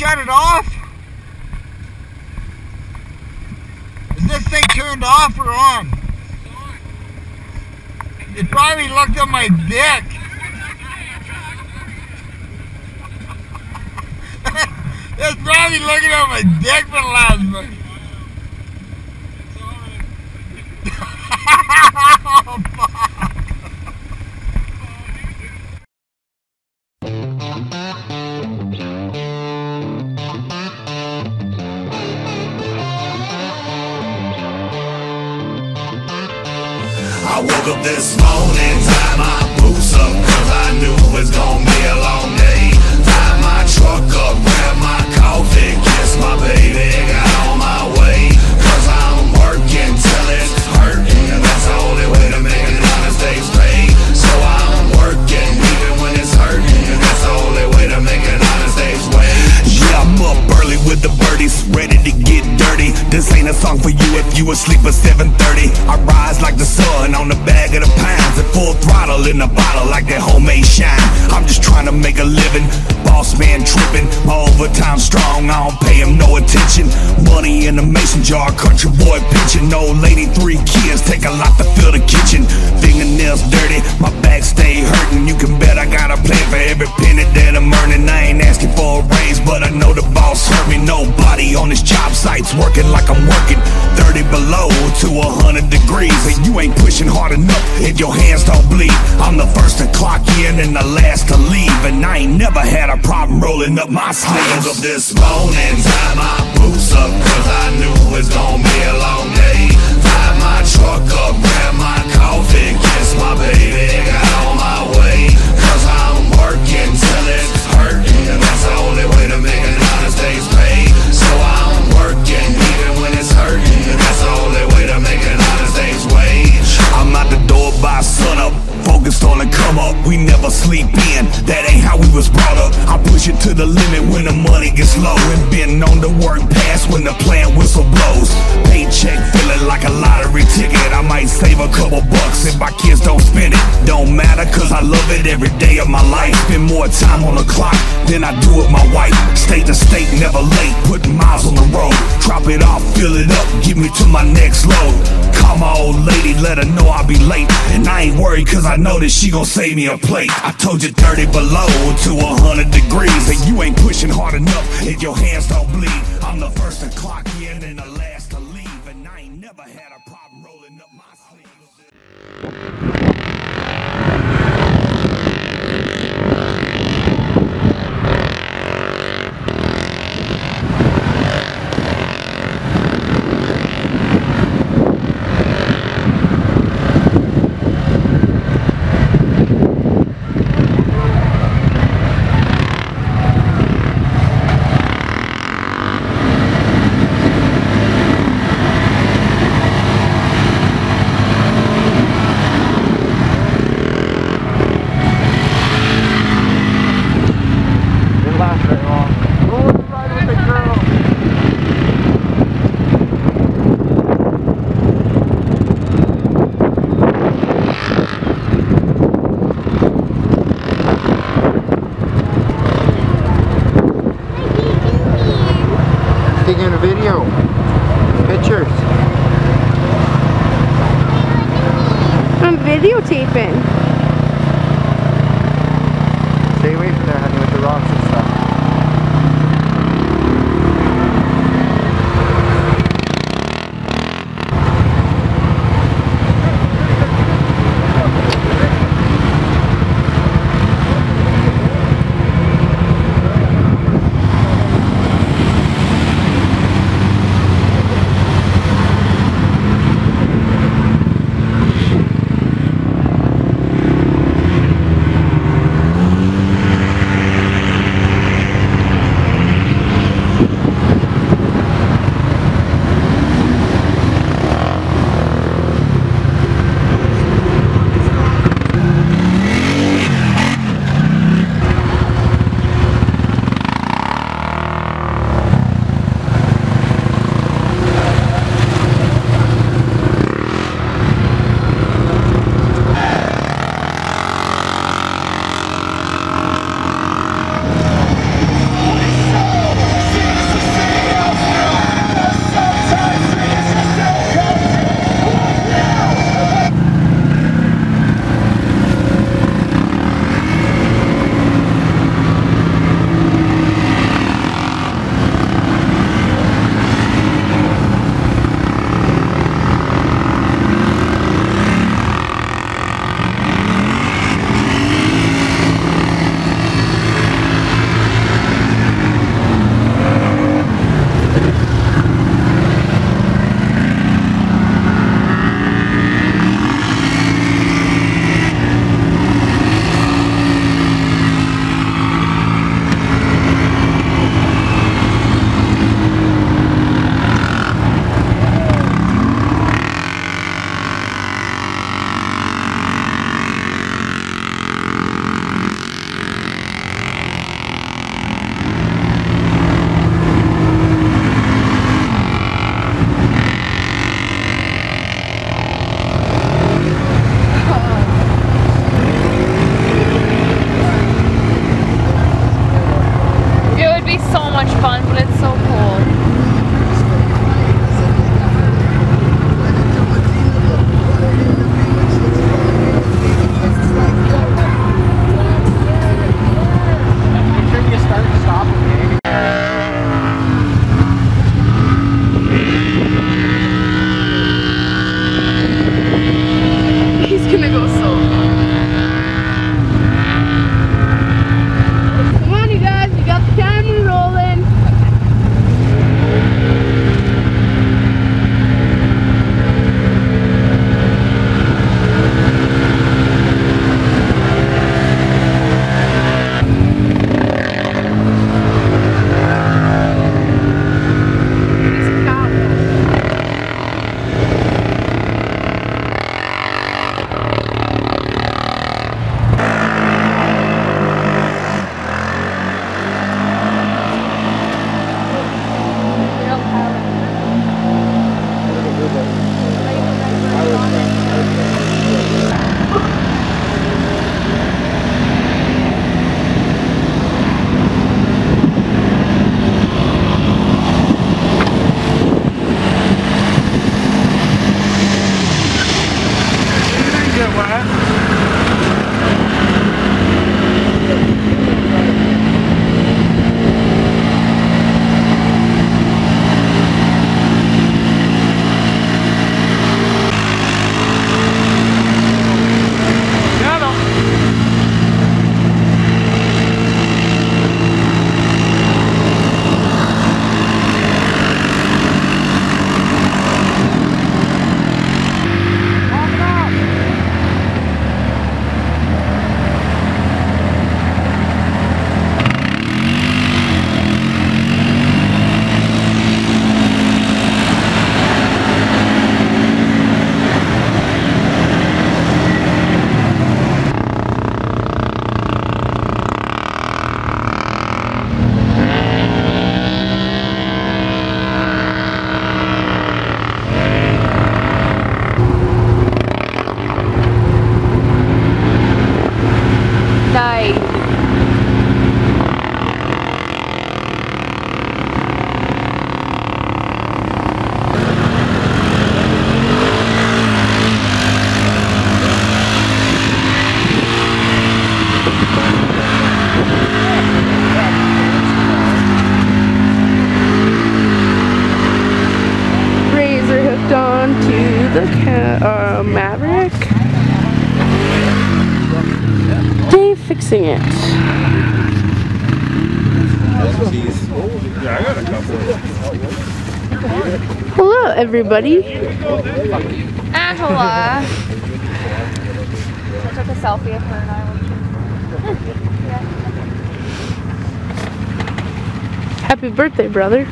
shut it off? Is this thing turned off or on? It probably looked at my dick. It's probably looking at my dick for the last minute. Oh, fuck. I woke up this morning, tied my boots up, cause I knew it was gonna be a long day. Tied my truck up, grabbed my coffee, kissed my baby, got on my way. Cause I'm working till it's hurting, and that's the only way to make an honest day's pay. So I'm working even when it's hurting, and that's the only way to make an honest day's wage. Yeah, I'm up early with the birdies, ready to get dirty. This ain't a song for you if you asleep at 7:30. I rise like the sun on the bag of the pounds, at full throttle in the bottle like that homemade shine. I'm just trying to make a living, boss man tripping, my overtime strong, I don't pay him no attention. Money in the mason jar, country boy pitching. Old lady, 3 kids, take a lot to fill the kitchen. Fingernails dirty, my back stay hurting. You can bet I got a plan for every penny that I'm earning. I ain't asking for a raise, but I know the boss hurt me. Nobody on this job site's working like I'm working. 30 below to 100 degrees, and you ain't pushing hard enough if your hands don't bleed. I'm the first to clock in and the last to leave, and I ain't never had a problem rolling up my sleeves. I woke up this morning, tied my boots up, cause I knew it was gonna be a long day. Tied my truck up, grabbed my coffee, kissed my baby, got on my way. Cause I'm working till it's hurting, and that's the only way to make an honest day's pay. So I'm working even when it's hurting, and that's the only way to make an honest day's wage. I'm out the door by sunup, focused on the come up, we never sleep in. That ain't how we was brought up. I push it to the limit when the money gets low, and been on the work pass when the plant whistle blows. Paycheck feeling like a lottery ticket, I might save a couple bucks if my kids don't spend it. Don't matter cause I love it every day of my life. Spend more time on the clock than I do with my wife. State to state, never late, putting miles on the road. Drop it off, fill it up, get me to my next load. Call my old lady, let her know I'll be late, and I ain't worried cause I know that she gon' save me a plate. I told you 30 below to 100 degrees, and you ain't pushing hard enough if your hands don't bleed. I'm the first to clock in and the last to leave, and I ain't never had a problem rolling up my sleeves. Taking a video, pictures. I'm videotaping. Stay away from there, honey, with the rocks and stuff. fixing it. Yeah, I got a couple. Hello, everybody. Angela. I took a selfie of her and I. Happy birthday, brother.